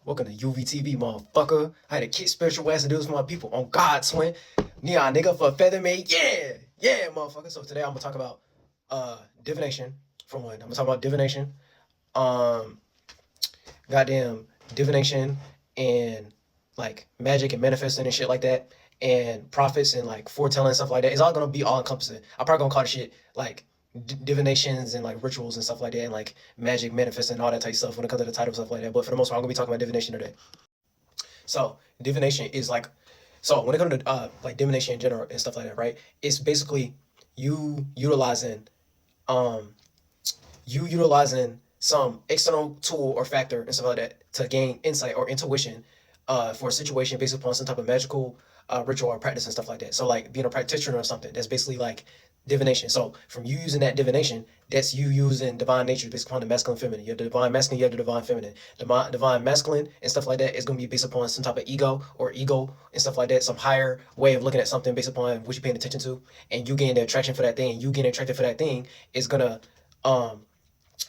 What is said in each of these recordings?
Welcome to UVTV, motherfucker. I had to kick spiritual ass and do this for my people. On God, twin. Neon nigga for Feathermade. Yeah, motherfucker. So today I'm gonna talk about divination for one. I'm gonna talk about divination. Um goddamn divination and like magic and manifesting and shit like that. And prophets and like foretelling and stuff like that. It's all gonna be all encompassing. I'm probably gonna call the shit like divinations and like rituals and stuff like that, and like magic manifesting and all that type of stuff when it comes to the title stuff like that. But for the most part, I'm gonna be talking about divination today. So divination is like, so when it comes to like divination in general and stuff like that, right? It's basically you utilizing um some external tool or factor and stuff like that to gain insight or intuition for a situation based upon some type of magical ritual or practice and stuff like that. So like being a practitioner or something, that's basically like divination. So from you using that divination, that's you using divine nature based upon the masculine feminine. You have the divine masculine, you have the divine feminine. Divine masculine and stuff like that is going to be based upon some type of ego and stuff like that, some higher way of looking at something based upon what you're paying attention to, and you getting the attraction for that thing. You getting attracted for that thing is gonna um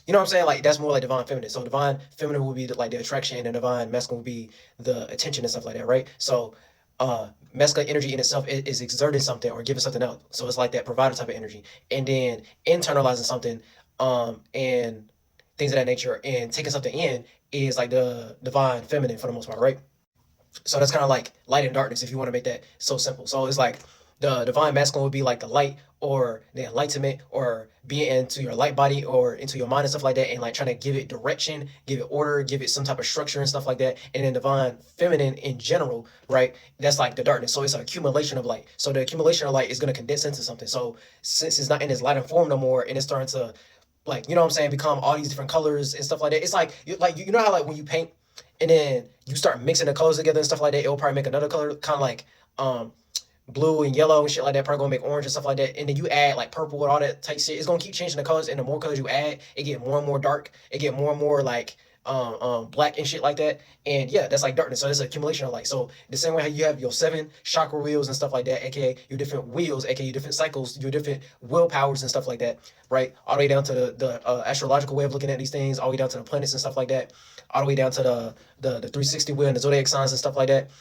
you know what I'm saying? Like that's more like divine feminine. So divine feminine would be like the attraction, and divine masculine would be the attention and stuff like that, right? So masculine energy in itself is exerting something or giving something out. So it's like that provider type of energy. And then internalizing something and things of that nature and taking something in is like the divine feminine for the most part, right? So that's kind of like light and darkness if you want to make that so simple. So it's like the divine masculine would be like the light or the enlightenment or being into your light body or into your mind and stuff like that, and like trying to give it direction, give it order, give it some type of structure and stuff like that. And then divine feminine in general, right? That's like the darkness. So it's an accumulation of light. So the accumulation of light is going to condense into something. So since it's not in its light and form no more, and it's starting to like, you know what I'm saying, become all these different colors and stuff like that. It's like you know how like when you paint and then you start mixing the colors together and stuff like that, it'll probably make another color, kind of like um blue and yellow and shit like that, probably gonna make orange and stuff like that. And then you add like purple and all that type shit. It's gonna keep changing the colors, and the more colors you add, it get more and more dark. It get more and more like black and shit like that. And yeah, that's like darkness. So it's an accumulation of light. So the same way how you have your 7 chakra wheels and stuff like that, aka your different wheels, aka your different cycles, your different willpowers and stuff like that, right? All the way down to the astrological way of looking at these things, all the way down to the planets and stuff like that, all the way down to the 360 wheel and the zodiac signs and stuff like that.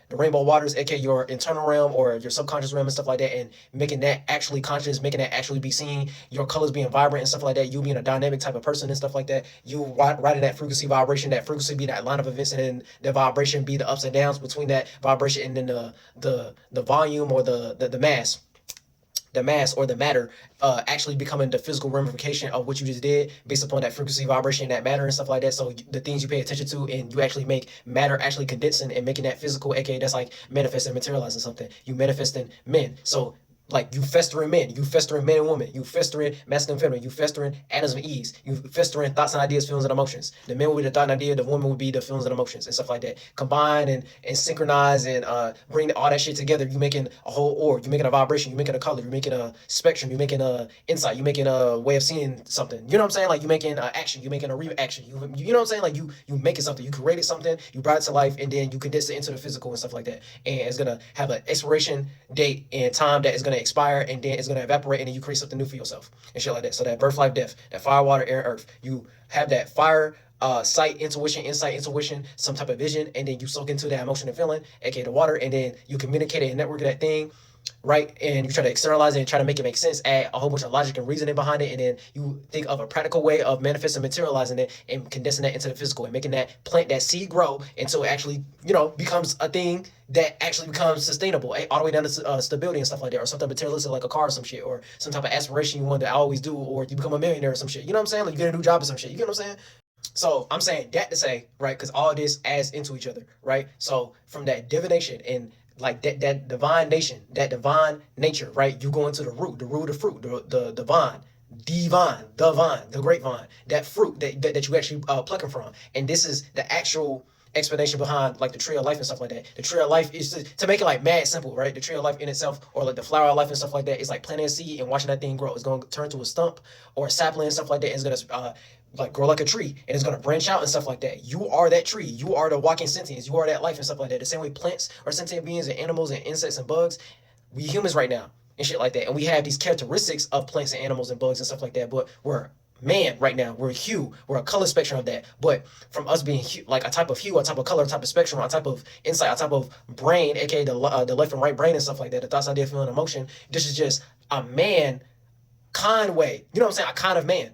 The rainbow waters, aka your internal realm or your subconscious realm and stuff like that, and making that actually conscious, making that actually be seen, your colors being vibrant and stuff like that, you being a dynamic type of person and stuff like that, you riding that frequency vibration, that frequency be that line of events, and then the vibration be the ups and downs between that vibration and then the volume or the mass or the matter actually becoming the physical ramification of what you just did based upon that frequency vibration, that matter and stuff like that. So the things you pay attention to, and you actually make matter actually condensing and making that physical, aka that's like manifesting, materializing something. You manifesting men. So like you festering men and women, you festering masculine, feminine, you festering atoms and ease, you festering thoughts and ideas, feelings and emotions. The men would be the thought and idea, the woman would be the feelings and emotions and stuff like that. Combine and synchronize and bring all that shit together. You making a whole orb, you making a vibration, you making a color, you making a spectrum, you making a insight, you making a way of seeing something. You know what I'm saying? Like you making action, you making a reaction. You know what I'm saying? Like you making something, you created something, you brought it to life, and then you condense it into the physical and stuff like that. And it's gonna have an expiration date and time that is gonna expire, and then it's gonna evaporate, and then you create something new for yourself and shit like that. So that birth, life, death, that fire, water, air, earth. You have that fire, sight, intuition, insight, intuition, some type of vision, and then you soak into that emotion and feeling, aka the water, and then you communicate it and network that thing, right? And you try to externalize it and try to make it make sense, add a whole bunch of logic and reasoning behind it, and then you think of a practical way of manifesting, materializing it, and condensing that into the physical, and making that plant, that seed grow until it actually, you know, becomes a thing that actually becomes sustainable, all the way down to stability and stuff like that, or something materialistic like a car or some shit, or some type of aspiration you want to always do, or you become a millionaire or some shit. You know what I'm saying? Like you get a new job or some shit. You get what I'm saying? So I'm saying that to say, right, because all this adds into each other, right? So from that divination and like that divine nation, that divine nature, right? You go into the root, the fruit, the divine, the vine, the grapevine, that fruit that you actually plucking from. And this is the actual explanation behind like the tree of life and stuff like that. The tree of life is to make it like mad simple, right? The tree of life in itself, or like the flower of life and stuff like that, is like planting a seed and watching that thing grow. It's going to turn to a stump or a sapling and stuff like that. And it's going to like grow like a tree, and it's gonna branch out and stuff like that. You are that tree. You are the walking sentience. You are that life and stuff like that. The same way plants are sentient beings and animals and insects and bugs. We humans right now and shit like that, and we have these characteristics of plants and animals and bugs and stuff like that. But we're man right now. We're hue. We're a color spectrum of that. But from us being like a type of hue, a type of color, a type of spectrum, a type of insight, a type of brain, aka the left and right brain and stuff like that, the thoughts, idea, feeling, emotion. This is just a man kind way. You know what I'm saying? A kind of man.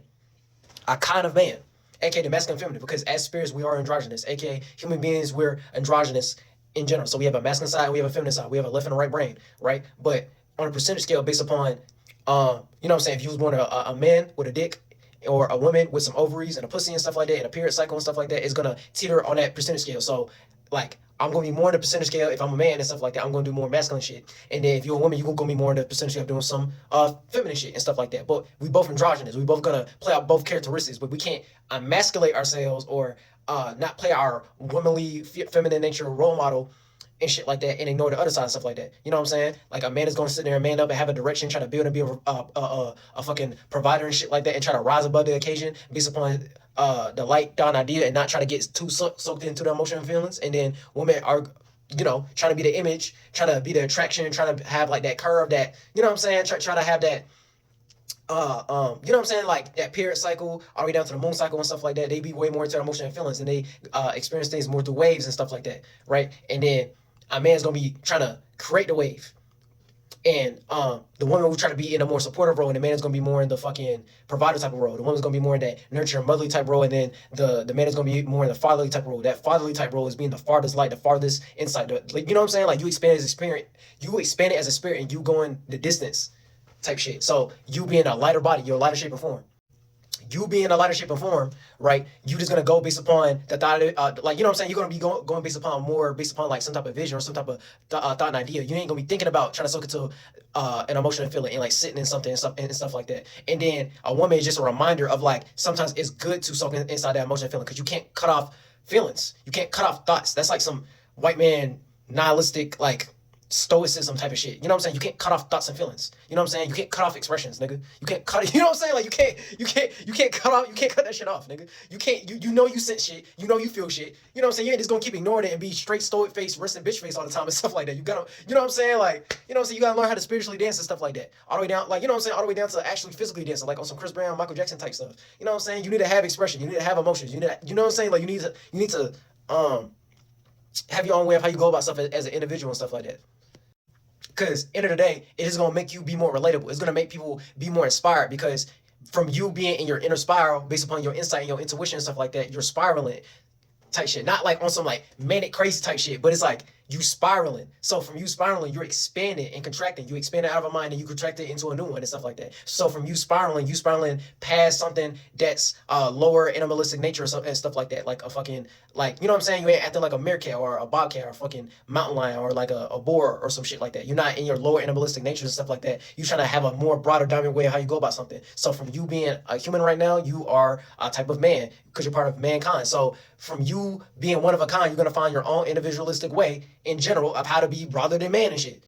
A kind of man. AKA the masculine and feminine, because as spirits we are androgynous. AKA human beings, we're androgynous in general. So we have a masculine side, we have a feminine side, we have a left and a right brain, right? But on a percentage scale based upon, you know what I'm saying, if you was born a man with a dick or a woman with some ovaries and a pussy and stuff like that, and a period cycle and stuff like that, it's gonna teeter on that percentage scale. So like I'm gonna be more in the percentage scale if I'm a man and stuff like that. I'm gonna do more masculine shit, and then if you're a woman, you're gonna be more in the percentage scale of doing some feminine shit and stuff like that. But we both androgynous. We both gonna play out both characteristics, but we can't emasculate ourselves or not play our womanly feminine nature role model and shit like that, and ignore the other side and stuff like that. You know what I'm saying? Like a man is gonna sit there and man up and have a direction, try to build and be a fucking provider and shit like that, and try to rise above the occasion based upon the light dawn idea, and not try to get too soaked into the emotion and feelings. And then women are, you know, trying to be the image, trying to be the attraction, trying to have like that curve, that, you know what I'm saying, try to have that you know what I'm saying, like that period cycle all the way down to the moon cycle and stuff like that. They be way more into emotion and feelings, and they experience things more through waves and stuff like that, right? And then a man's gonna be trying to create the wave, and the woman will try to be in a more supportive role, and the man is gonna be more in the fucking provider type of role. The woman's gonna be more in that nurturing, motherly type role, and then the man is gonna be more in the fatherly type role. That fatherly type role is being the farthest light, the farthest insight. Like, you know what I'm saying? Like you expand as a spirit, and you going the distance type shit. So you being a lighter body, you're a lighter shape and form. You being a lighter shape and form, right? You just gonna go based upon the thought, like, you know what I'm saying? You're gonna be going based upon like some type of vision or some type of thought and idea. You ain't gonna be thinking about trying to soak into an emotional feeling and like sitting in something and stuff like that. And then a woman is just a reminder of like sometimes it's good to soak inside that emotional feeling, because you can't cut off feelings. You can't cut off thoughts. That's like some white man nihilistic like stoicism type of shit. You know what I'm saying? You can't cut off thoughts and feelings. You know what I'm saying? You can't cut off expressions, nigga. You can't cut it. You know what I'm saying? Like you can't cut that shit off, nigga. You can't, you know you sense shit. You know you feel shit. You know what I'm saying? You ain't just gonna keep ignoring it and be straight stoic face, resting bitch face all the time and stuff like that. You gotta, you know what I'm saying? Like, you know what I'm saying? You gotta learn how to spiritually dance and stuff like that. All the way down, like, you know what I'm saying? All the way down to actually physically dancing, like on some Chris Brown, Michael Jackson type stuff. You know what I'm saying? You need to have expression. You need to have emotions. You know what I'm saying? Like you need to have your own way of how you go about stuff as an individual and stuff like that. Because end of the day, it is gonna make you be more relatable. It's gonna make people be more inspired, because from you being in your inner spiral, based upon your insight and your intuition and stuff like that, you're spiraling type shit. Not like on some like manic crazy type shit, but it's like you spiraling. So from you spiraling, you're expanding and contracting. You expand it out of a mind and you contract it into a new one and stuff like that. So from you spiraling past something that's lower animalistic nature and stuff like that. Like a fucking, like, you know what I'm saying? You ain't acting like a meerkat or a bobcat or a fucking mountain lion or like a boar or some shit like that. You're not in your lower animalistic nature and stuff like that. You're trying to have a more broader dominant way of how you go about something. So from you being a human right now, you are a type of man, because you're part of mankind. So from you being one of a kind, you're gonna find your own individualistic way in general of how to be brother than man and shit.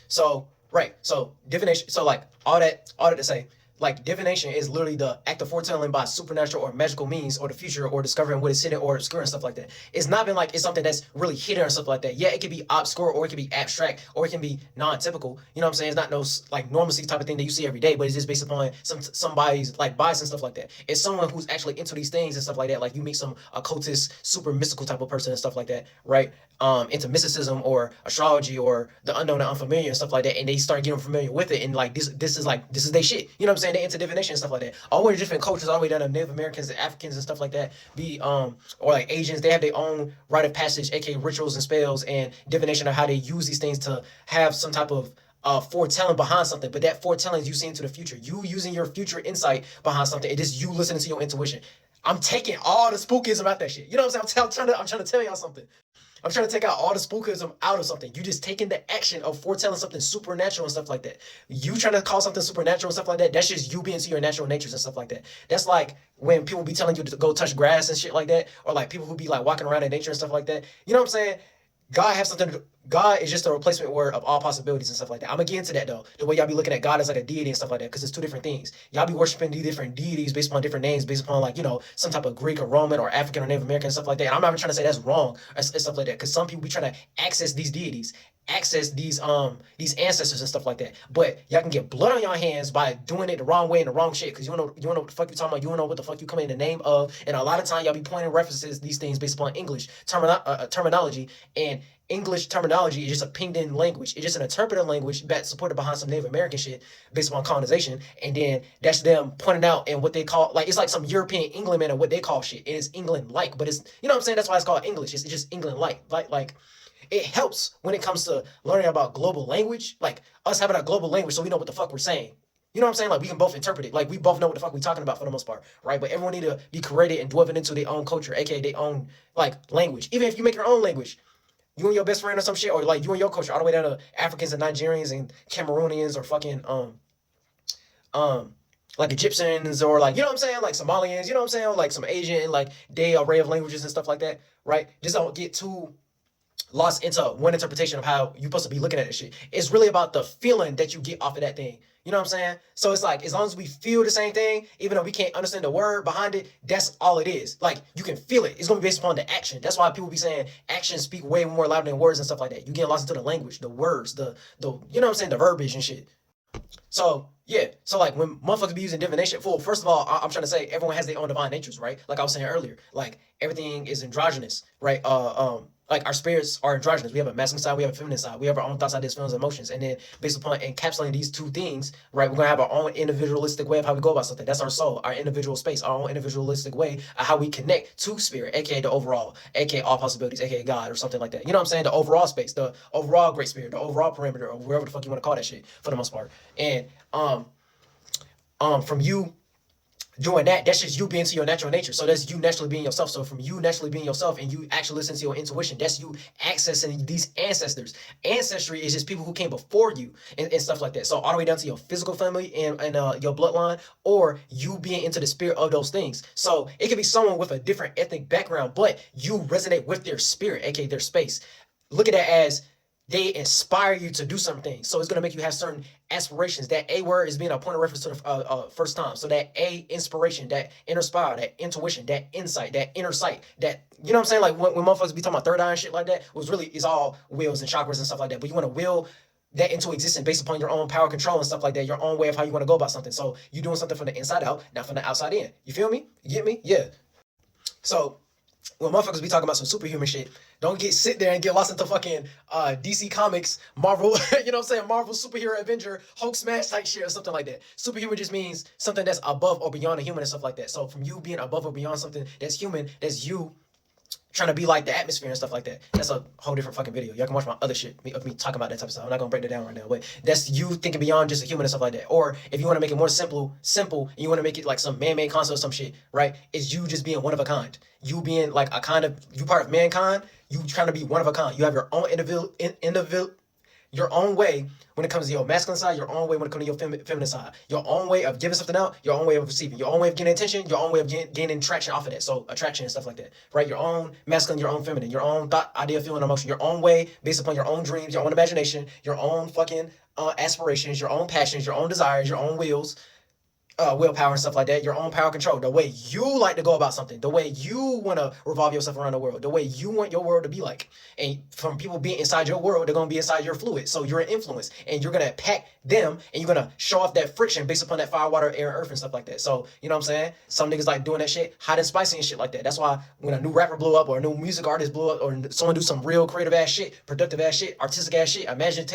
So right, so divination, so like all that to say, like divination is literally the act of foretelling by supernatural or magical means, or the future, or discovering what is hidden or obscure and stuff like that. It's not been like it's something that's really hidden or stuff like that. Yeah, it can be obscure, or it can be abstract, or it can be non-typical. You know what I'm saying? It's not no like normalcy type of thing that you see every day, but it's just based upon somebody's like bias and stuff like that. It's someone who's actually into these things and stuff like that. Like you meet some occultist, super mystical type of person and stuff like that, right? Into mysticism or astrology or the unknown and unfamiliar and stuff like that, and they start getting familiar with it, and like this is their shit. You know what I'm saying? They into divination and stuff like that. All the different cultures, all the way down to Native Americans and Africans and stuff like that, or like Asians, they have their own rite of passage, aka rituals and spells and divination, of how they use these things to have some type of foretelling behind something. But that foretelling is you seeing into the future, you using your future insight behind something. It is you listening to your intuition. I'm taking all the spookism out that shit. You know what I'm saying? I'm trying to tell y'all something. I'm trying to take out all the spookism out of something. You just taking the action of foretelling something supernatural and stuff like that. You trying to call something supernatural and stuff like that, that's just you being to your natural natures and stuff like that. That's like when people be telling you to go touch grass and shit like that, or like people who be like walking around in nature and stuff like that. You know what I'm saying? God is just a replacement word of all possibilities and stuff like that. I'm gonna get into that though. The way y'all be looking at God as like a deity and stuff like that, because it's two different things. Y'all be worshiping these different deities based upon different names, based upon like, you know, some type of Greek or Roman or African or Native American and stuff like that. And I'm not even trying to say that's wrong and stuff like that, because some people be trying to access these deities access these ancestors and stuff like that. But y'all can get blood on your hands by doing it the wrong way and the wrong shit, because you don't know what the fuck you talking about. You don't know what the fuck you come in the name of. And a lot of time y'all be pointing references these things based upon English terminology, and English terminology is just a pinged in language. It's just an interpretive language that's supported behind some Native American shit based upon colonization. And then that's them pointing out and what they call, like, it's like some European England man and what they call shit. It is England like, but it's, you know what I'm saying? That's why it's called English. It's just England like it helps when it comes to learning about global language, like us having a global language so we know what the fuck we're saying. You know what I'm saying? Like, we can both interpret it. Like, we both know what the fuck we're talking about for the most part, right? But everyone need to be created and dwelling into their own culture, aka their own, like, language. Even if you make your own language, you and your best friend or some shit, or like you and your culture, all the way down to Africans and Nigerians and Cameroonians, or fucking like Egyptians, or like, you know what I'm saying, like Somalians, you know what I'm saying, or like some Asian, like they array of languages and stuff like that, right? Just don't get too lost into one interpretation of how you're supposed to be looking at this shit. It's really about the feeling that you get off of that thing. You know what I'm saying? So it's like, as long as we feel the same thing, even though we can't understand the word behind it, that's all it is. Like, you can feel it. It's going to be based upon the action. That's why people be saying actions speak way more louder than words and stuff like that. You get lost into the language, the words, the you know what I'm saying, the verbiage and shit. So, yeah. So, like, when motherfuckers be using divination, first of all, I'm trying to say everyone has their own divine natures, right? Like I was saying earlier, like, everything is androgynous, right? Like, our spirits are androgynous. We have a masculine side, we have a feminine side. We have our own thoughts, ideas, feelings, emotions. And then, based upon encapsulating these two things, right, we're going to have our own individualistic way of how we go about something. That's our soul, our individual space, our own individualistic way of how we connect to spirit, aka the overall, aka all possibilities, aka God, or something like that. You know what I'm saying? The overall space, the overall great spirit, the overall perimeter, or wherever the fuck you want to call that shit, for the most part. And from you doing that, that's just you being to your natural nature. So that's you naturally being yourself. So from you naturally being yourself and you actually listen to your intuition, that's you accessing these ancestors. Ancestry is just people who came before you and stuff like that. So all the way down to your physical family and your bloodline, or you being into the spirit of those things. So it could be someone with a different ethnic background, but you resonate with their spirit, aka their space. Look at that as they inspire you to do something. So it's going to make you have certain aspirations. That A word is being a point of reference to the first time. So that A, inspiration, that inspire, that intuition, that insight, that inner sight, that, you know what I'm saying? Like, when motherfuckers be talking about third eye and shit like that, it's all wills and chakras and stuff like that. But you want to will that into existence based upon your own power, control, and stuff like that, your own way of how you want to go about something. So you're doing something from the inside out, not from the outside in. You feel me? You get me? Yeah. So when motherfuckers be talking about some superhuman shit, don't sit there and get lost into fucking DC Comics, Marvel, you know what I'm saying? Marvel, superhero, Avenger, Hulk smash type shit or something like that. Superhuman just means something that's above or beyond a human and stuff like that. So from you being above or beyond something that's human, that's you trying to be like the atmosphere and stuff like that. That's a whole different fucking video. Y'all can watch my other shit of me talking about that type of stuff. I'm not gonna break that down right now, but that's you thinking beyond just a human and stuff like that. Or if you want to make it more simple, and you want to make it like some man-made concept or some shit, right? Is you just being one of a kind. You being like a kind of, you part of mankind, you trying to be one of a kind. You have your own individual, your own way when it comes to your masculine side, your own way when it comes to your feminine side, your own way of giving something out, your own way of receiving, your own way of getting attention, your own way of gaining traction off of that. So attraction and stuff like that, right? Your own masculine, your own feminine, your own thought, idea, feeling, emotion, your own way based upon your own dreams, your own imagination, your own fucking aspirations, your own passions, your own desires, your own wills, willpower and stuff like that, your own power control, the way you like to go about something, the way you want to revolve yourself around the world, the way you want your world to be like. And from people being inside your world, they're going to be inside your fluid. So you're an influence and you're going to impact them and you're going to show off that friction based upon that fire, water, air, earth and stuff like that. So, you know what I'm saying? Some niggas like doing that shit, hot and spicy and shit like that. That's why when a new rapper blew up or a new music artist blew up or someone do some real creative ass shit, productive ass shit, artistic ass shit, imagine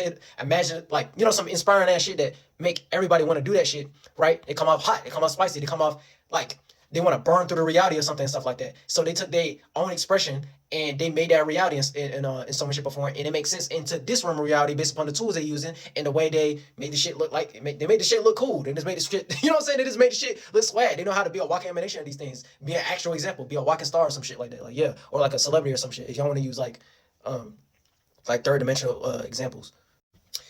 like, you know, some inspiring ass shit that make everybody want to do that shit, right? They come off hot, they come off spicy, they come off like they want to burn through the reality or something and stuff like that. So they took their own expression and they made that reality in so much shit before, and it makes sense into this realm of reality based upon the tools they're using and the way they made the shit look like. They made the shit look cool. They just made the shit, you know what I'm saying? They just made the shit look swag. They know how to be a walking emanation of these things, be an actual example, be a walking star or some shit like that. Like, yeah, or like a celebrity or some shit. If y'all want to use like third dimensional examples.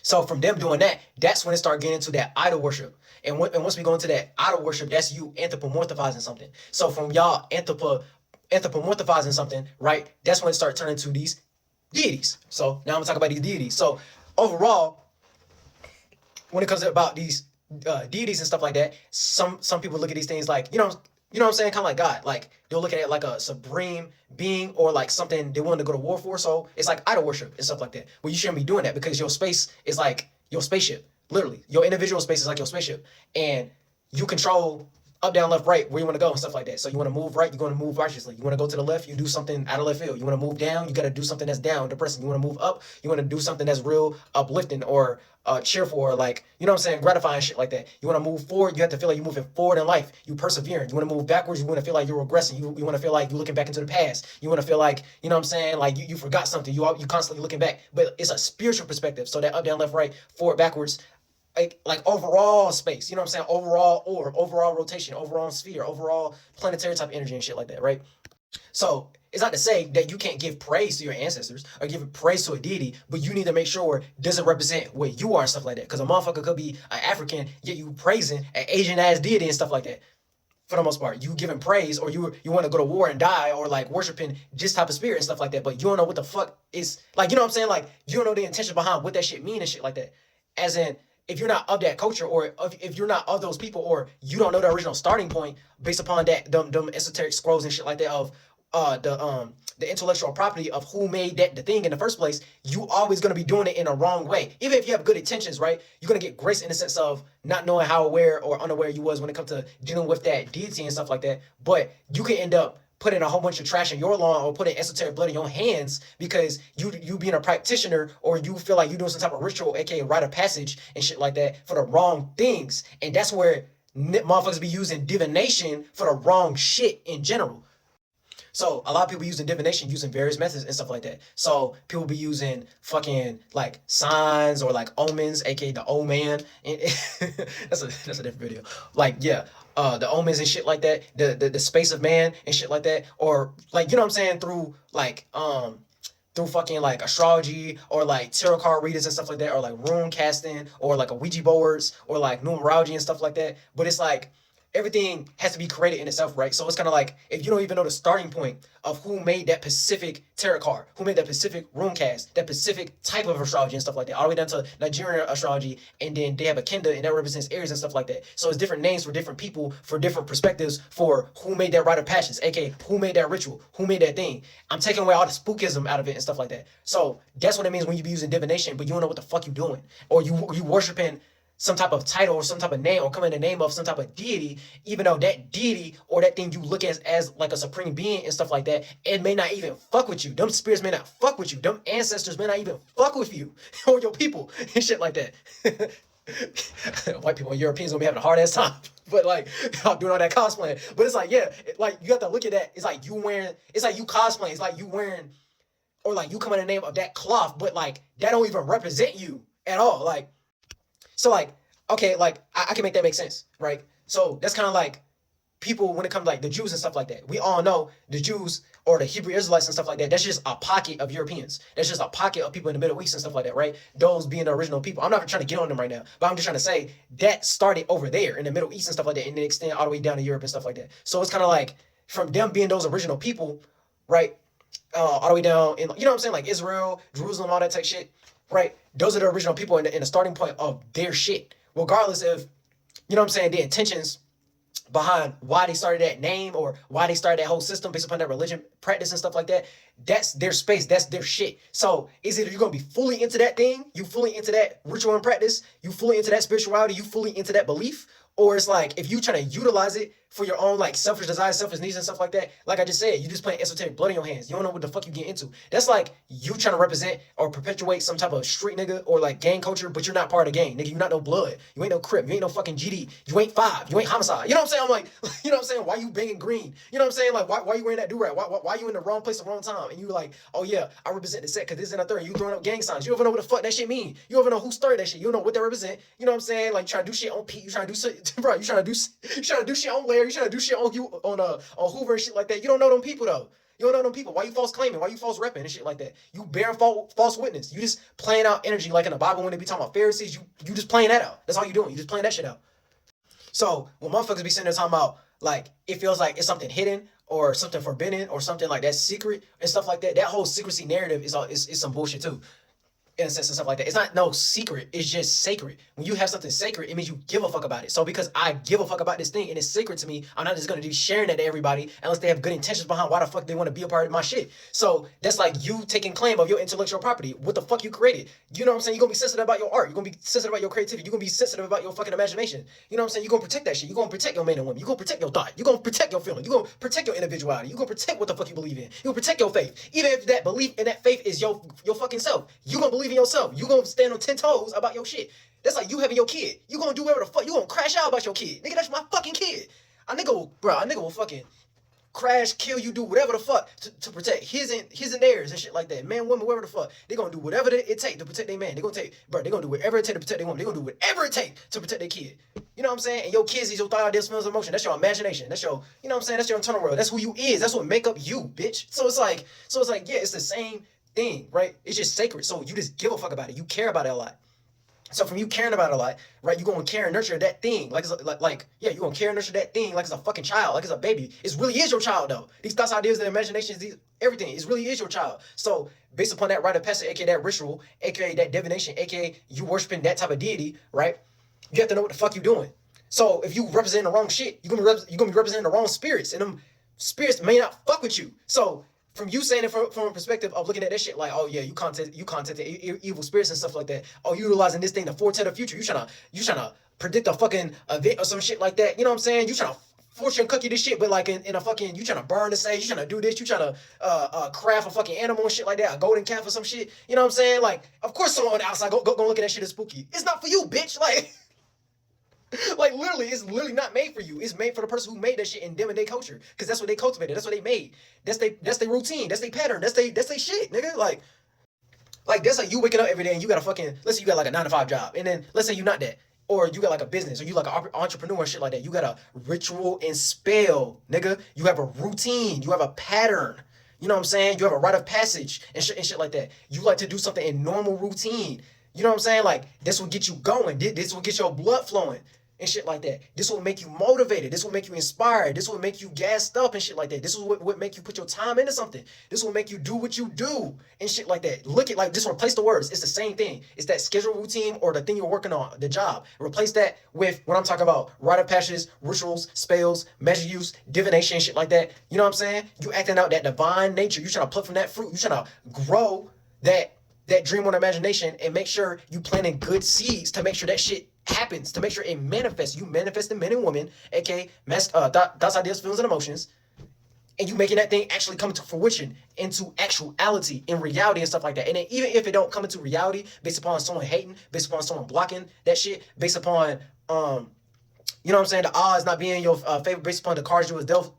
So from them doing that, that's when it started getting into that idol worship. And once we go into that idol worship, that's you anthropomorphizing something. So from y'all anthropomorphizing something, right? That's when it started turning to these deities. So now I'm gonna talk about these deities. So overall, when it comes about these deities and stuff like that, some people look at these things like, you know, you know what I'm saying? Kind of like God. Like they'll look at it like a supreme being or like something they wanted to go to war for. So it's like idol worship and stuff like that. But you shouldn't be doing that because your space is like your spaceship. Literally, your individual space is like your spaceship, and you control up, down, left, right, where you want to go and stuff like that. So you want to move right, you're going to move righteously. You want to go to the left, you do something out of left field. You want to move down, you got to do something that's down, depressing. You want to move up, you want to do something that's real uplifting or cheerful or like, you know what I'm saying, gratifying shit like that. You want to move forward, you have to feel like you're moving forward in life. You persevering. You want to move backwards, you want to feel like you're regressing. You want to feel like you're looking back into the past. You want to feel like, you know what I'm saying, like you forgot something. You constantly looking back. But it's a spiritual perspective. So that up, down, left, right, forward, backwards, like overall space, you know what I'm saying? Overall orb, overall rotation, overall sphere, overall planetary type energy and shit like that, right? So it's not to say that you can't give praise to your ancestors or give praise to a deity, but you need to make sure does it represent where you are and stuff like that. Because a motherfucker could be an African, yet you praising an Asian ass deity and stuff like that. For the most part, you giving praise or you want to go to war and die or like worshiping this type of spirit and stuff like that, but you don't know what the fuck is like, you know what I'm saying? Like you don't know the intention behind what that shit mean and shit like that. As in, if you're not of that culture or if you're not of those people or you don't know the original starting point based upon that them esoteric scrolls and shit like that of the intellectual property of who made the thing in the first place, you always going to be doing it in a wrong way. Even if you have good intentions, right? You're going to get grace in the sense of not knowing how aware or unaware you was when it comes to dealing with that deity and stuff like that. But you can end up putting a whole bunch of trash in your lawn or putting esoteric blood in your hands because you being a practitioner or you feel like you're doing some type of ritual, aka rite of passage and shit like that for the wrong things. And that's where motherfuckers be using divination for the wrong shit in general. So a lot of people using divination using various methods and stuff like that. So people be using fucking like signs or like omens, aka the old man. And that's a different video. Like yeah, the omens and shit like that, the space of man and shit like that, or like you know what I'm saying through like through fucking like astrology or like tarot card readers and stuff like that, or like rune casting or like a Ouija boards or like numerology and stuff like that. But it's like everything has to be created in itself, right? So it's kind of like if you don't even know the starting point of who made that specific tarot card, who made that specific rune cast, that specific type of astrology and stuff like that, all the way down to Nigerian astrology, and then they have a kenda and that represents Aries and stuff like that. So it's different names for different people, for different perspectives, for who made that rite of passions, aka who made that ritual, who made that thing. I'm taking away all the spookism out of it and stuff like that. So that's what it means when you be using divination, but you don't know what the fuck you doing, or you worshiping some type of title or some type of name or come in the name of some type of deity, even though that deity or that thing you look at as like a supreme being and stuff like that, it may not even fuck with you. Them spirits may not fuck with you. Them ancestors may not even fuck with you or your people and shit like that. White people and Europeans gonna be having a hard ass time. But like I'm doing all that cosplaying. But it's like, yeah, like you have to look at that. It's like you wearing, it's like you cosplaying, it's like you wearing, or like you come in the name of that cloth, but like that don't even represent you at all. Like, so like, okay, like I can make that make sense, right? So that's kind of like people when it comes to like the Jews and stuff like that. We all know the Jews or the Hebrew Israelites and stuff like that. That's just a pocket of Europeans. That's just a pocket of people in the Middle East and stuff like that, right? Those being the original people. I'm not trying to get on them right now, but I'm just trying to say that started over there in the Middle East and stuff like that, and then extend all the way down to Europe and stuff like that. So it's kind of like from them being those original people, right? All the way down in, you know what I'm saying, like Israel, Jerusalem, all that type shit, right? Those are the original people in the starting point of their shit, regardless of, you know what I'm saying, the intentions behind why they started that name or why they started that whole system based upon that religion practice and stuff like that. That's their space, that's their shit. So is it you're gonna be fully into that thing, you fully into that ritual and practice, you fully into that spirituality, you fully into that belief, or it's like if you trying to utilize it for your own like selfish desires, selfish needs and stuff like that, like I just said, you just playing esoteric blood in your hands. You don't know what the fuck you get into. That's like you trying to represent or perpetuate some type of street nigga or like gang culture, but you're not part of the gang. Nigga, you're not no blood. You ain't no Crip. You ain't no fucking GD. You ain't Five. You ain't Homicide. You know what I'm saying? I'm like, you know what I'm saying? Why you banging green? You know what I'm saying? Like, why you wearing that do-rag? Why you in the wrong place at the wrong time? And you like, oh yeah, I represent the set because this and a third. You throwing up gang signs. You don't even know what the fuck that shit mean. You don't even know who started that shit. You don't know what they represent. You know what I'm saying? Like, you trying to do shit on Pete. You trying to do shit, bro. You trying to do shit on Larry. You trying to do shit on you on Hoover and shit like that. You don't know them people though. You don't know them people. Why you false claiming? Why you false repping and shit like that? You bearing false witness. You just playing out energy like in the Bible when they be talking about Pharisees. You just playing that out. That's all you doing. You just playing that shit out. So when motherfuckers be sitting there talking about like it feels like it's something hidden or something forbidden or something like that secret and stuff like that, that whole secrecy narrative is some bullshit too. in a sense and stuff like that. It's not no secret. It's just sacred. When you have something sacred, it means you give a fuck about it. So because I give a fuck about this thing and it's sacred to me, I'm not just gonna be sharing that to everybody unless they have good intentions behind why the fuck they want to be a part of my shit. So that's like you taking claim of your intellectual property. What the fuck you created? You know what I'm saying? You're gonna be sensitive about your art. You're gonna be sensitive about your creativity. You're gonna be sensitive about your fucking imagination. You know what I'm saying? You're gonna protect that shit. You're gonna protect your men and women. You're gonna protect your thought. You're gonna protect your feeling. You're gonna protect your individuality. You're gonna protect what the fuck you believe in. You're gonna protect your faith. Even if that belief and that faith is your fucking self. You're gonna believe in yourself. You're gonna stand on 10 toes about your shit. That's like you having your kid. You gonna do whatever the fuck. You gonna crash out about your kid. Nigga, that's my fucking kid. A nigga will fucking crash, kill you, do whatever the fuck to protect his and theirs and shit like that. Man, woman, whatever the fuck. They gonna do whatever it take to protect their man. They gonna do whatever it take to protect their woman. They gonna do whatever it take to protect their kid. You know what I'm saying? And your kids is your thought, ideas, feelings, emotion. That's your imagination. That's your, you know what I'm saying? That's your internal world. That's who you is. That's what make up you, bitch. So it's like, yeah, it's the same thing, right? It's just sacred. So you just give a fuck about it. You care about it a lot. So from you caring about it a lot, right, you're going to care and nurture that thing. Like, yeah, you're going to care and nurture that thing like it's a fucking child, like it's a baby. It really is your child, though. These thoughts, ideas, and imaginations, everything, it really is your child. So based upon that rite of passage, aka that ritual, aka that divination, aka you worshiping that type of deity, right, you have to know what the fuck you're doing. So if you represent the wrong shit, you're gonna be representing the wrong spirits, and them spirits may not fuck with you. So from you saying it from a perspective of looking at that shit like, oh yeah, you content the evil spirits and stuff like that. Oh, you utilizing this thing to foretell the future. You trying to predict a fucking event or some shit like that. You know what I'm saying? You trying to fortune cookie this shit, but like in a fucking, you trying to burn the sage. You trying to do this. You trying to craft a fucking animal and shit like that, a golden calf or some shit. You know what I'm saying? Like, of course someone on the outside go look at that shit as spooky. It's not for you, bitch. Like. Like literally, it's literally not made for you. It's made for the person who made that shit in them and their culture, because that's what they cultivated. That's what they made. That's their routine. That's their pattern. That's they shit, nigga. Like that's like you waking up every day and you got a fucking, let's say you got like a 9-to-5 job, and then let's say you're not that, or you got like a business, or you like an entrepreneur and shit like that. You got a ritual and spell, nigga. You have a routine. You have a pattern. You know what I'm saying? You have a rite of passage and shit like that. You like to do something in normal routine. You know what I'm saying? Like, this will get you going. This will get your blood flowing and shit like that. This will make you motivated. This will make you inspired. This will make you gassed up and shit like that. This is what make you put your time into something. This will make you do what you do and shit like that. Look at, like, just replace the words. It's the same thing. It's that schedule routine or the thing you're working on, the job. Replace that with what I'm talking about. Rite of passage, rituals, spells, measure use, divination, shit like that. You know what I'm saying? You acting out that divine nature. You trying to pluck from that fruit. You trying to grow that dream or imagination and make sure you planting good seeds to make sure that shit happens, to make sure it manifests. You manifesting men and women, aka thoughts, ideas, feelings, and emotions, and you making that thing actually come to fruition, into actuality, in reality and stuff like that. And then even if it don't come into reality, based upon someone hating, based upon someone blocking that shit, based upon you know what I'm saying, the odds not being your favor based upon the cards you was dealt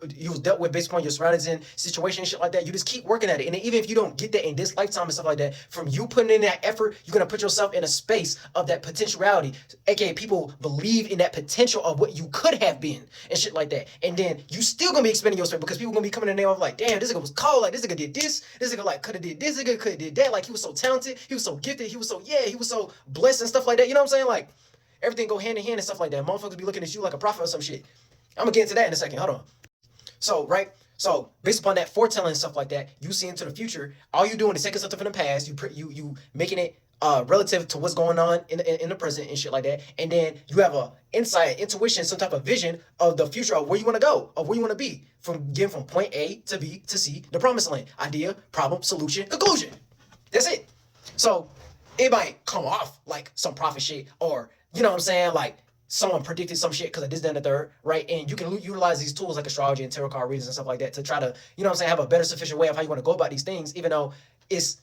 with based upon your surroundings and situation and shit like that, you just keep working at it. And then even if you don't get that in this lifetime and stuff like that, from you putting in that effort, you're gonna put yourself in a space of that potentiality, aka people believe in that potential of what you could have been and shit like that. And then you still gonna be expending your space because people gonna be coming in the name of like, damn, this nigga was cold, like this nigga did this nigga like could have did this, nigga could have did that, like he was so talented, he was so gifted, he was so blessed and stuff like that. You know what I'm saying? Like, everything go hand in hand and stuff like that. Motherfuckers be looking at you like a prophet or some shit. I'm gonna get into that in a second. Hold on. So, right? So, based upon that foretelling and stuff like that, you see into the future, all you doing is taking something from the past, you making it relative to what's going on in the present and shit like that. And then you have a insight, intuition, some type of vision of the future of where you want to go, of where you want to be, from getting from point A to B to C, the promised land. Idea, problem, solution, conclusion. That's it. So, it might come off like some prophet shit, or you know what I'm saying, like someone predicted some shit because of this, that, and the third, right? And you can utilize these tools like astrology and tarot card readings and stuff like that to try to, you know what I'm saying, have a better sufficient way of how you want to go about these things, even though it's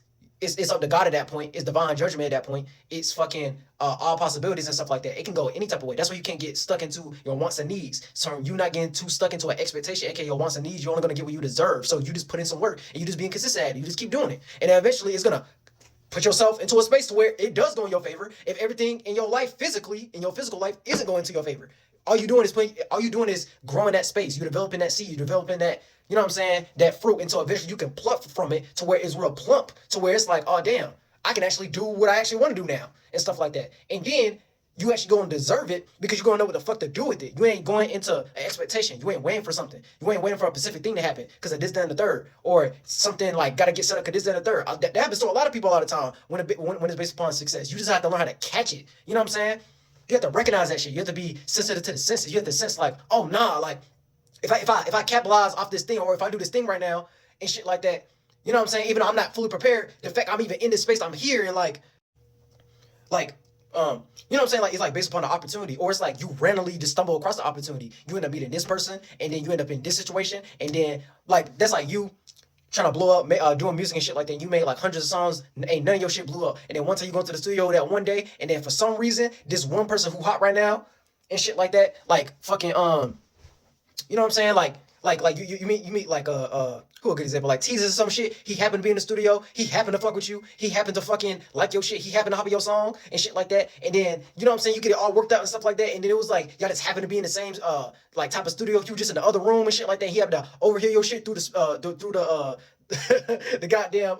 up to God at that point. It's divine judgment at that point. It's fucking all possibilities and stuff like that. It can go any type of way. That's why you can't get stuck into your wants and needs. So you're not getting too stuck into an expectation, aka your wants and needs. You're only going to get what you deserve. So you just put in some work and you just being consistent at it. You just keep doing it. And then eventually it's going to put yourself into a space to where it does go in your favor. If everything in your life physically, in your physical life, isn't going into your favor, all you're doing is growing that space. You're developing that seed. You're developing that, you know what I'm saying, that fruit until eventually you can pluck from it to where it's real plump, to where it's like, oh damn, I can actually do what I actually want to do now and stuff like that. And then you actually going to deserve it because you're going to know what the fuck to do with it. You ain't going into an expectation. You ain't waiting for something. You ain't waiting for a specific thing to happen because of this, that, and the third. Or something like got to get set up because this, that, and the third. That happens to a lot of people all the time when it's based upon success. You just have to learn how to catch it. You know what I'm saying? You have to recognize that shit. You have to be sensitive to the senses. You have to sense like, oh, nah, like, if I capitalize off this thing or if I do this thing right now and shit like that, you know what I'm saying? Even though I'm not fully prepared, the fact I'm even in this space, I'm here and like, you know what I'm saying? Like, it's like based upon the opportunity, or it's like you randomly just stumble across the opportunity. You end up meeting this person, and then you end up in this situation, and then like that's like you trying to blow up, doing music and shit like that. You made like hundreds of songs, ain't none of your shit blew up, and then one time you go to the studio that one day, and then for some reason, this one person who hot right now and shit like that, like fucking you know what I'm saying? Like you meet like who a good example, like Teaser or some shit. He happened to be in the studio. He happened to fuck with you. He happened to fucking like your shit. He happened to hop in your song and shit like that. And then you know what I'm saying? You get it all worked out and stuff like that. And then it was like y'all just happened to be in the same like type of studio. You just in the other room and shit like that. He happened to overhear your shit through the through the the goddamn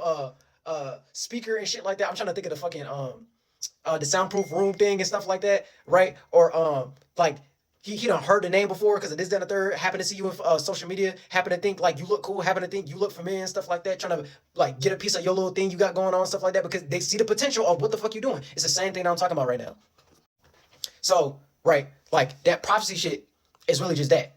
speaker and shit like that. I'm trying to think of the fucking the soundproof room thing and stuff like that, right? Or like. He done heard the name before because of this, that, and the third. Happened to see you in social media. Happened to think like you look cool. Happened to think you look familiar and stuff like that. Trying to like get a piece of your little thing you got going on, stuff like that, because they see the potential of what the fuck you doing. It's the same thing that I'm talking about right now. So right, like that prophecy shit is really just that,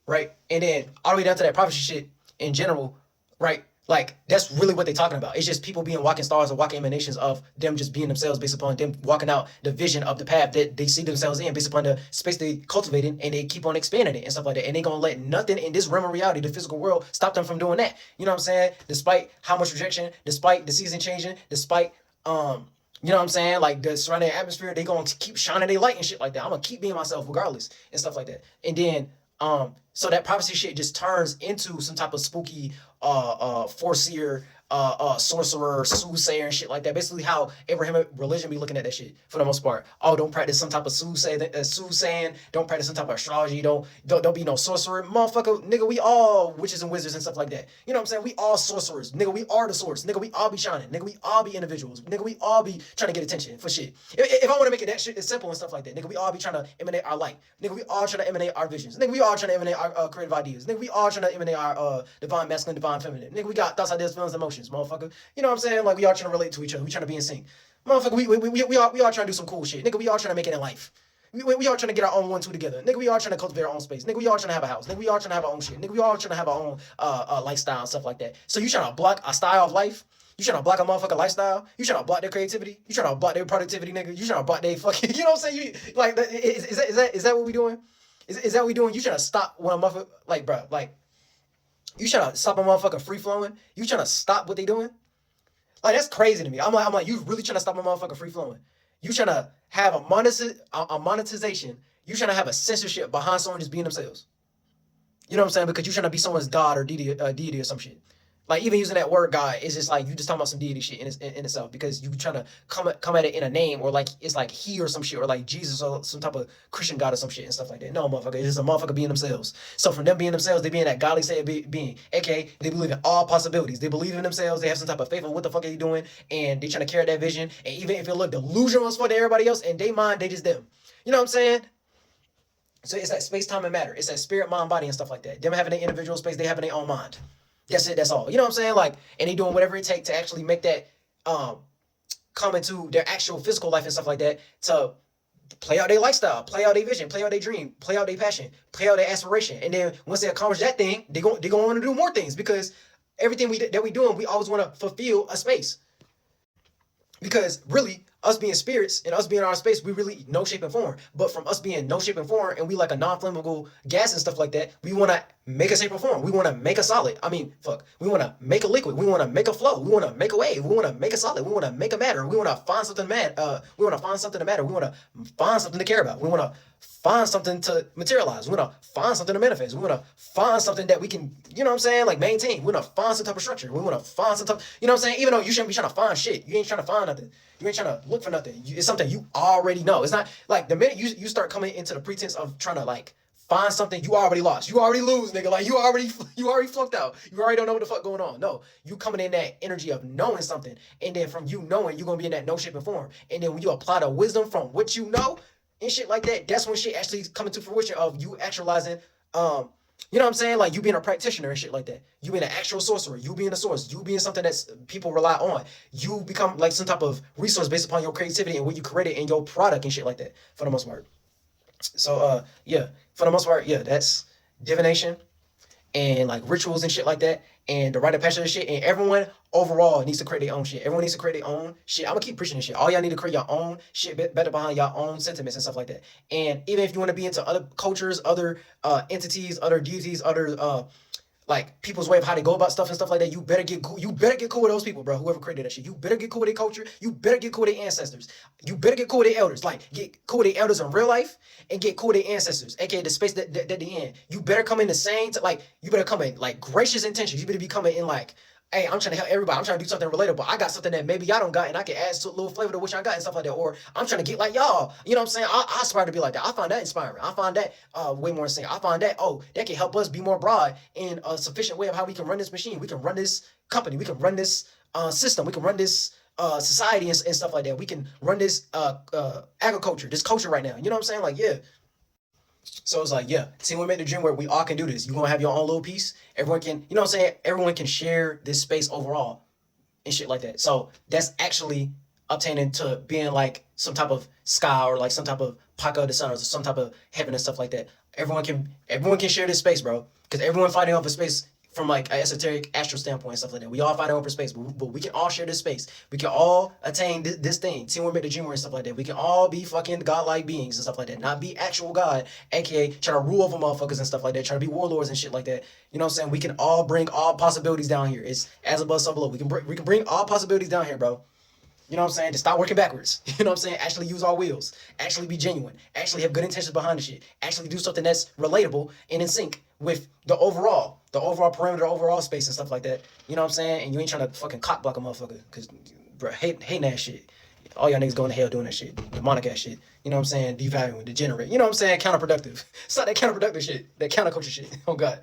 right? And then all the way down to that prophecy shit in general, right? Like that's really what they're talking about. It's just people being walking stars or walking emanations of them just being themselves based upon them walking out the vision of the path that they see themselves in based upon the space they cultivated, and they keep on expanding it and stuff like that. And they gonna let nothing in this realm of reality, the physical world, stop them from doing that. You know what I'm saying? Despite how much rejection, despite the season changing, despite you know what I'm saying? Like the surrounding atmosphere, they gonna keep shining their light and shit like that. I'm gonna keep being myself regardless and stuff like that. And then so that prophecy shit just turns into some type of spooky foreseer, sorcerer, soothsayer and shit like that. Basically how Abrahamic religion be looking at that shit for the most part. Oh, don't practice some type of soothsaying, don't practice some type of astrology, don't be no sorcerer. Motherfucker, nigga, we all witches and wizards and stuff like that. You know what I'm saying? We all sorcerers. Nigga, we are the source. Nigga, we all be shining. Nigga, we all be individuals. Nigga, we all be trying to get attention for shit. If I want to make it that shit simple and stuff like that, nigga, we all be trying to emanate our light. Nigga, we all trying to emanate our visions. Nigga, we all trying to emanate our creative ideas. Nigga, we all trying to emanate our divine masculine, divine feminine. Nigga, we got thoughts, ideas, feelings, emotions, motherfucker. You know what I'm saying? Like we all trying to relate to each other. We trying to be in sync. Motherfucker, we all trying to do some cool shit. Nigga, we all trying to make it in life. We all trying to get our own 1-2 together. Nigga, we all trying to cultivate our own space. Nigga, we all trying to have a house. Nigga, we all trying to have our own shit. Nigga, we all trying to have our own lifestyle and stuff like that. So you trying to block a style of life? You trying to block a motherfucker lifestyle? You trying to block their creativity? You trying to block their productivity, nigga? You trying to block their fucking, you know what I'm saying? You like is that what we doing? Is that what we doing? You trying to stop when a motherfucker like bro, like you trying to stop a motherfucker free flowing? You trying to stop what they doing? Like that's crazy to me. I'm like, you really trying to stop a motherfucker free flowing? You trying to have a monetization? You trying to have a censorship behind someone just being themselves? You know what I'm saying? Because you trying to be someone's god or deity or some shit. Like even using that word God is just like you just talking about some deity shit in itself, because you trying to come at it in a name, or like it's like he or some shit, or like Jesus or some type of Christian God or some shit and stuff like that. No, motherfucker, it's just a motherfucker being themselves. So from them being themselves, they being that godly state of being, aka they believe in all possibilities. They believe in themselves. They have some type of faith of what the fuck are you doing, and they trying to carry that vision. And even if it look delusional as fuck to everybody else, in their mind, they just them. You know what I'm saying? So it's that space, time, and matter. It's that spirit, mind, body, and stuff like that. Them having their individual space, they having their own mind. That's it. That's all. You know what I'm saying? Like, and they doing whatever it takes to actually make that come into their actual physical life and stuff like that, to play out their lifestyle, play out their vision, play out their dream, play out their passion, play out their aspiration. And then once they accomplish that thing, they going to want to do more things, because everything that we doing, we always want to fulfill a space. Because really, us being spirits and us being in our space, we really no shape and form. But from us being no shape and form, and we like a non-flammable gas and stuff like that, we want to make a shape and form. We want to make a solid. We want to make a liquid. We want to make a flow. We want to make a wave. We want to make a solid. We want to make a matter. We want to find something we want to find something to matter. We want to find something to care about. We want to find something to materialize. We want to find something to manifest. We want to find something that we can, you know what I'm saying, like maintain. We want to find some type of structure. We want to find some type, you know what I'm saying? Even though you shouldn't be trying to find shit. You ain't trying to find nothing. You ain't trying to look for nothing. It's something you already know. It's not like the minute you start coming into the pretense of trying to like find something, you already lost. You already lose, nigga. Like you already flunked out. You already don't know what the fuck going on. No, you coming in that energy of knowing something, and then from you knowing, you're gonna be in that no shape and form. And then when you apply the wisdom from what you know and shit like that, that's when shit actually coming to fruition of you actualizing. You know what I'm saying? Like you being a practitioner and shit like that. You being an actual sorcerer. You being a source. You being something that's people rely on. You become like some type of resource based upon your creativity and what you created in your product and shit like that. For the most part. So yeah, for the most part, yeah, that's divination and like rituals and shit like that, and the rite of passage and shit. And everyone overall needs to create their own shit. Everyone needs to create their own shit. I'm gonna keep preaching this shit. All y'all need to create your own shit better behind your own sentiments and stuff like that. And even if you want to be into other cultures, other entities, other deities, other like people's way of how they go about stuff and stuff like that, you better get cool. You better get cool with those people, bro. Whoever created that shit, you better get cool with their culture. You better get cool with their ancestors. You better get cool with their elders. Like get cool with their elders in real life and get cool with their ancestors, aka the space that they in. You better come in the same like you better come in like gracious intentions. You better be coming in like, hey, I'm trying to help everybody. I'm trying to do something relatable. I got something that maybe y'all don't got, and I can add a little flavor to what y'all got and stuff like that. Or I'm trying to get like y'all. You know what I'm saying? I aspire to be like that. I find that inspiring. I find that way more insane. I find that, oh, that can help us be more broad in a sufficient way of how we can run this machine. We can run this company. We can run this system. We can run this society and stuff like that. We can run this agriculture, this culture right now. You know what I'm saying? Like, yeah. So it's like, yeah, see, we made the dream where we all can do this. You gonna have your own little piece. Everyone can, you know what I'm saying? Everyone can share this space overall and shit like that. So that's actually obtaining to being like some type of sky or like some type of pocket of the sun or some type of heaven and stuff like that. Everyone can share this space, bro. Because everyone fighting over space from like an esoteric astral standpoint and stuff like that. We all fighting over space, but we can all share this space. We can all attain this thing. See, when we make the dream and stuff like that. We can all be fucking godlike beings and stuff like that. Not be actual God, aka trying to rule over motherfuckers and stuff like that. Trying to be warlords and shit like that. You know what I'm saying? We can all bring all possibilities down here. It's as above, so below. We can bring all possibilities down here, bro. You know what I'm saying? To stop working backwards. You know what I'm saying? Actually use our wheels. Actually be genuine. Actually have good intentions behind the shit. Actually do something that's relatable and in sync with the overall perimeter, overall space and stuff like that. You know what I'm saying? And you ain't trying to fucking cock block a motherfucker. Cause bro, hating that shit. All y'all niggas going to hell doing that shit. Demonic ass shit. You know what I'm saying? Devaluing, degenerate. You know what I'm saying? Counterproductive. It's not that counterproductive shit. That counterculture shit. Oh God.